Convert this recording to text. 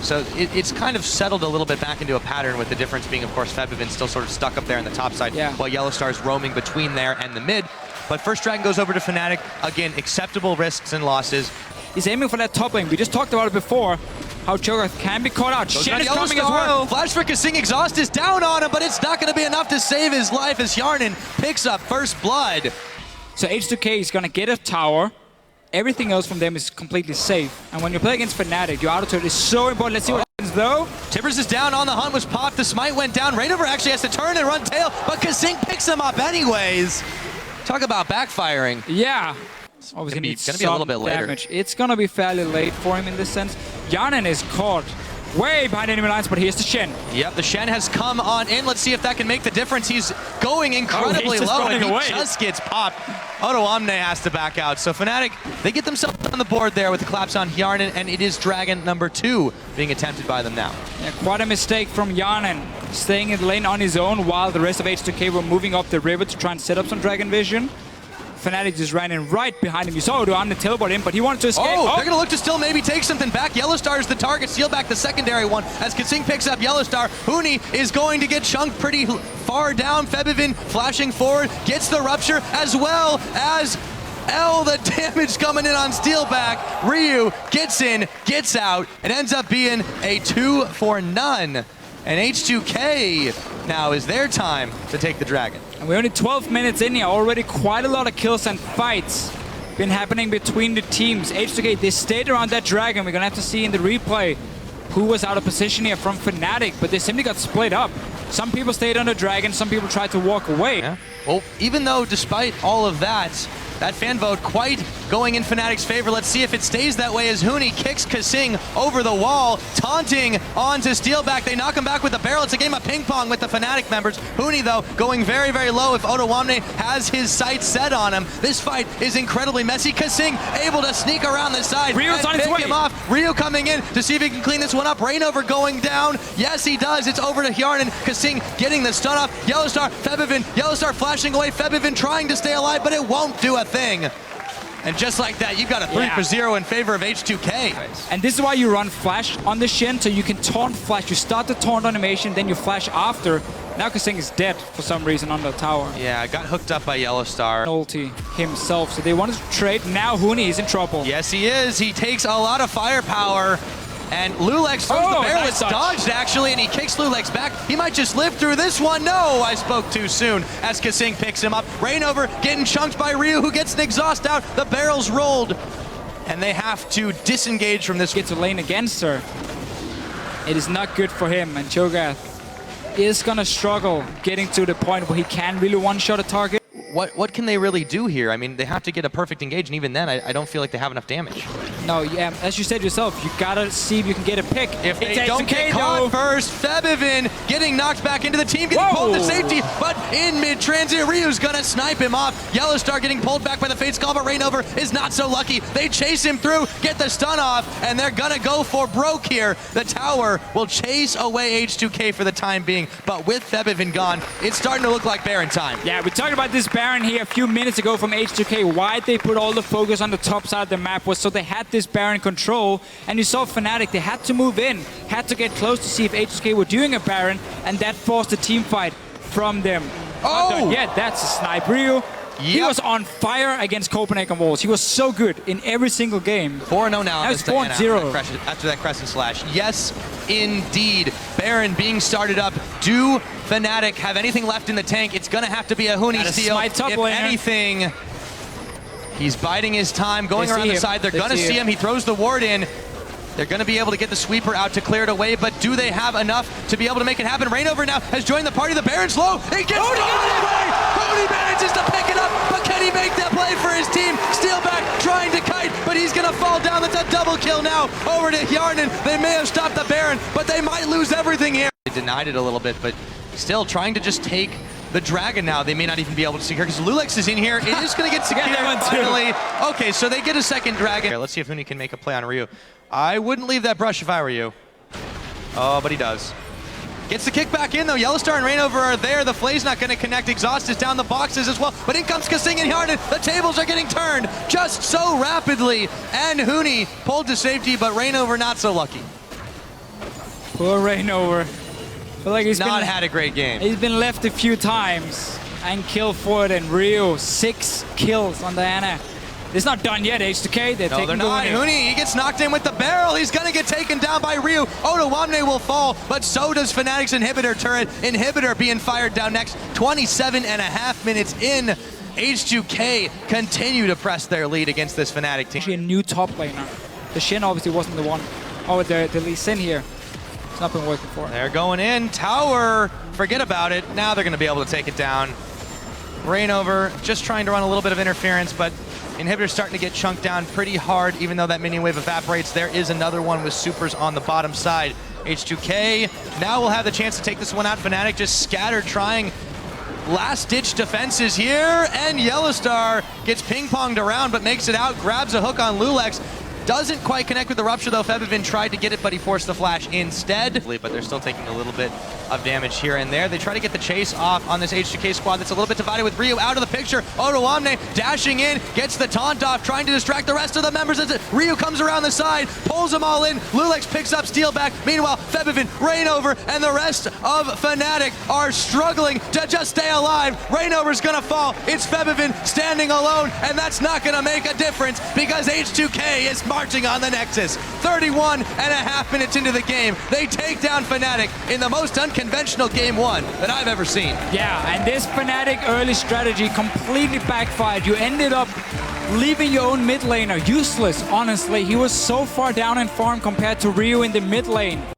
So it's kind of settled a little bit back into a pattern, with the difference being, of course, Febiven still sort of stuck up there in the top side, while YellOwStaR's roaming between there and the mid. But first Dragon goes over to Fnatic. Again, acceptable risks and losses. He's aiming for that top lane. We just talked about it before, how Cho'Gath can be caught out. Shen is coming as well. Flash for kaSing, exhaust is down on him, but it's not going to be enough to save his life as Hjarnan picks up first blood. So H2K is going to get a tower. Everything else from them is completely safe. And when you play against Fnatic, your auto turret is so important. Let's see what happens though. Tibbers is down on the hunt, was popped. The smite went down. Reignover actually has to turn and run tail, but kaSing picks him up anyways. Talk about backfiring. Yeah. Obviously it's gonna be a little bit later. Damage. It's going to be fairly late for him in this sense. Hjarnan is caught way behind enemy lines, but here's the Shen. Yep, the Shen has come on in. Let's see if that can make the difference. He's going incredibly low, and he just gets popped. Odoamne has to back out. So Fnatic, they get themselves on the board there with the collapse on Hjarnan, and it is Dragon number 2 being attempted by them now. Yeah, quite a mistake from Hjarnan, staying in the lane on his own while the rest of H2K were moving up the river to try and set up some Dragon vision. Fnatic just ran in right behind him. You saw Odoamne teleport in, but he wanted to escape. Oh, they're going to look to still maybe take something back. YellOwStaR is the target. Steeelback the secondary one. As kaSing picks up YellOwStaR, Huni is going to get chunked pretty far down. Febiven flashing forward, gets the rupture, as well as the damage coming in on Steeelback. Ryu gets in, gets out. It ends up being a 2-for-0. And H2K now is their time to take the Dragon. And we're only 12 minutes in here, already quite a lot of kills and fights been happening between the teams. H2K, they stayed around that Dragon. We're gonna have to see in the replay who was out of position here from Fnatic, but they simply got split up. Some people stayed on the Dragon, some people tried to walk away. Yeah. Well, even though despite all of that fan vote quite going in Fnatic's favor. Let's see if it stays that way as Huni kicks kaSing over the wall, taunting onto Steeelback. They knock him back with the barrel. It's a game of ping pong with the Fnatic members. Huni, though, going very, very low if Odoamne has his sights set on him. This fight is incredibly messy. kaSing able to sneak around the side Ryu's and pick him off. Ryu coming in to see if he can clean this one up. Reignover going down. Yes, he does. It's over to Hjarnan. kaSing getting the stun off. YellOwStaR, Febiven. YellOwStaR flashing away. Febiven trying to stay alive, but it won't do a thing. And just like that, you've got a 3-for-0 in favor of H2K. And this is why you run flash on the Shen, so you can taunt flash. You start the taunt animation, then you flash after. Now kaSing is dead for some reason on the tower. Yeah, got hooked up by YellOwStaR. Ulti himself, so they wanted to trade. Now Huni is in trouble. Yes, he is. He takes a lot of firepower. And loulex throws the barrel. It's dodged, actually, and he kicks loulex back. He might just live through this one. No, I spoke too soon as kaSing picks him up. Reignover getting chunked by Ryu, who gets an exhaust out. The barrel's rolled, and they have to disengage from this. Gets a lane against her. It is not good for him, and Cho'Gath is going to struggle getting to the point where he can really one-shot a target. What can they really do here? I mean, they have to get a perfect engage, and even then, I don't feel like they have enough damage. No, yeah, as you said yourself, you gotta see if you can get a pick. If they don't get caught first, Febiven getting knocked back into the team, getting pulled to safety, but in mid-transit, Ryu's gonna snipe him off. YellOwStaR getting pulled back by the Fates Call, but Reignover is not so lucky. They chase him through, get the stun off, and they're gonna go for broke here. The tower will chase away H2K for the time being, but with Febiven gone, it's starting to look like Baron time. Yeah, we talked about this Baron here a few minutes ago from H2K. Why they put all the focus on the top side of the map was so they had this Baron control, and you saw Fnatic, they had to move in, had to get close to see if H2K were doing a Baron, and that forced a team fight from them. Yeah, that's a snipe. Ryu, he was on fire against Copenhagen Wolves. He was so good in every single game. 4-0 now. That was 4-0. After that Crescent Slash. Yes, indeed. Baron being started up. Do Fnatic have anything left in the tank? It's going to have to be a Huni steal. If anything, he's biding his time, going around the side. They're going to see him. He throws the ward in. They're going to be able to get the sweeper out to clear it away, but do they have enough to be able to make it happen? Reignover now has joined the party. The Baron's low. He gets Huni manages to pick it up, but can he make that play for his team? Steeelback trying to kite, but he's going to fall down. That's a double kill now over to Hjarnan. They may have stopped the Baron, but they might lose everything here. They denied it a little bit, but still trying to just take the Dragon now. They may not even be able to secure because loulex is in here. It is going to get secured finally. Okay, so they get a second Dragon. Here, let's see if Huni can make a play on Ryu. I wouldn't leave that brush if I were you. Oh, but he does. Gets the kick back in, though. YellOwStaR and Reignover are there. The Flay's not going to connect. Exhaust is down the boxes as well. But in comes kaSing and Hjarnan. The tables are getting turned just so rapidly. And Huni pulled to safety, but Reignover not so lucky. Poor Reignover. Feel like he's not had a great game. He's been left a few times and killed for it. And Rio, 6 kills on Diana. It's not done yet, H2K. They're taking not. Huni, he gets knocked in with the barrel. He's going to get taken down by Ryu. Odoamne will fall, but so does Fnatic's inhibitor turret. Inhibitor being fired down next. 27.5 minutes in. H2K continue to press their lead against this Fnatic team. Actually a new top laner. The Shen obviously wasn't the one. Oh, the Lee Sin here. It's not been working for him. They're going in. Tower, forget about it. Now they're going to be able to take it down. Reignover just trying to run a little bit of interference, but Inhibitor's starting to get chunked down pretty hard, even though that minion wave evaporates. There is another one with supers on the bottom side. H2K now will have the chance to take this one out. Fnatic just scattered, trying last-ditch defenses here, and YellOwStaR gets ping-ponged around, but makes it out, grabs a hook on loulex. Doesn't quite connect with the Rupture, though. Febiven tried to get it, but he forced the flash instead. But they're still taking a little bit of damage here and there. They try to get the chase off on this H2K squad that's a little bit divided, with Ryu out of the picture. Odoamne dashing in, gets the taunt off, trying to distract the rest of the members. Ryu comes around the side, pulls them all in. loulex picks up Steeelback. Meanwhile, Febiven, Reignover, and the rest of Fnatic are struggling to just stay alive. Reignover's gonna fall. It's Febiven standing alone, and that's not gonna make a difference because H2K is marching on the Nexus. 31.5 minutes into the game, they take down Fnatic in the most unconventional game one that I've ever seen. Yeah, and this Fnatic early strategy completely backfired. You ended up leaving your own mid laner useless, honestly. He was so far down in farm compared to Ryu in the mid lane.